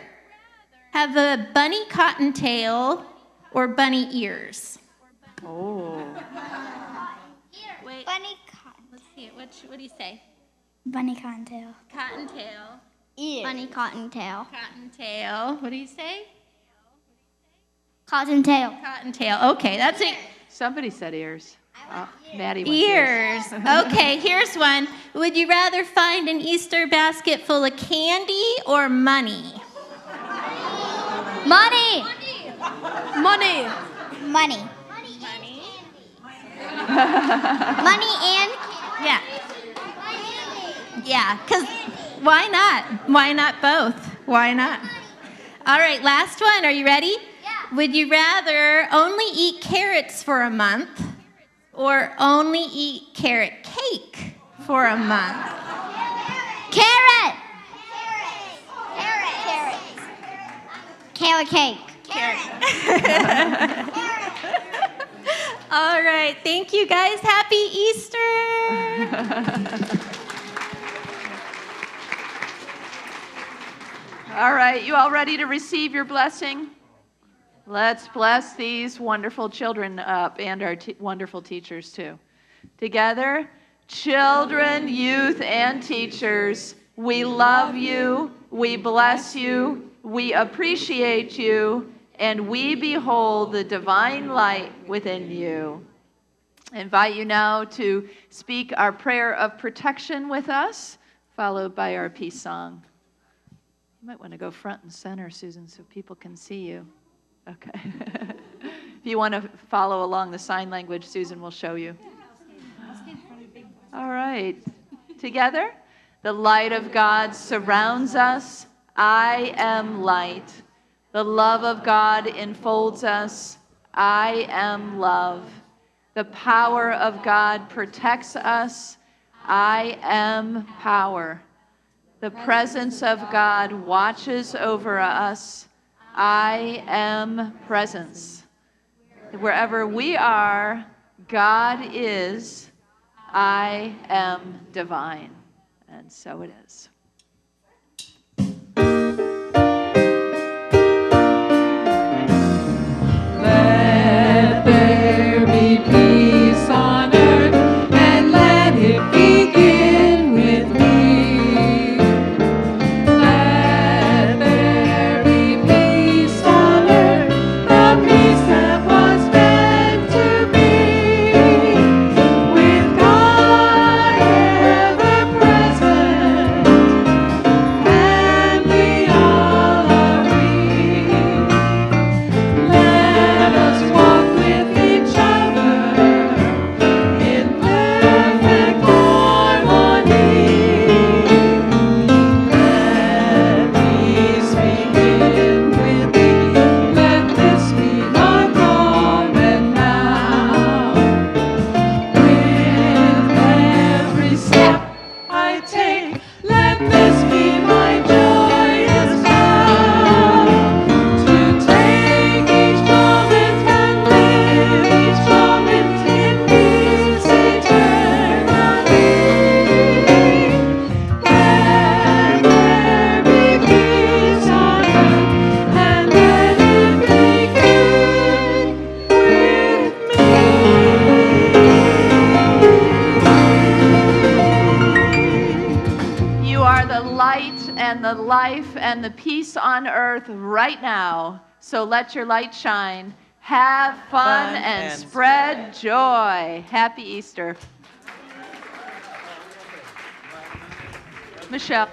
have a bunny cottontail or bunny ears? Oh. Wait, Bunny cotton. let's see it. What do you say? Bunny cottontail. Cottontail. Ears. Bunny cottontail. Cottontail. What do you say? Cottontail. Cottontail. Okay, that's it. Somebody said ears. Maddie wants Ears. Okay, here's one. Would you rather find an Easter basket full of candy or money? Money. Money. Money. Money and Yeah. Yeah, because why not? Why not both? Why not? All right, last one. Are you ready? Yeah. Would you rather only eat carrots for a month or only eat carrot cake for a month? carrot. Carrot cake. All right, thank you guys. Happy Easter. All right, you all ready to receive your blessing? Let's bless these wonderful children up and our wonderful teachers too. Together, children, youth, and teachers, we love you, we bless you, we appreciate you, and we behold the divine light within you. I invite you now to speak our prayer of protection with us, followed by our peace song. You might want to go front and center, Susan, so people can see you. Okay. If you want to follow along the sign language, Susan will show you. All right. Together, the light of God surrounds us. I am light. The love of God enfolds us. I am love. The power of God protects us. I am power. The presence of God watches over us. I am presence. Wherever we are, God is. I am divine. And so it is. Let there be peace on earth, and let it begin with me. Let there be peace on earth, the peace that was meant to be, with God ever present, and we all are free. Let us walk with each other in perfect harmony. Let peace begin with thee. Let this be my common now. With every step I take, let this be my joyous vow. To take each moment and live each moment in peace eternally. Let there be peace on earth, and let it be good with me. You are the light and the life and the peace on earth right now. So let your light shine. Have fun and spread joy. Happy Easter. Michelle.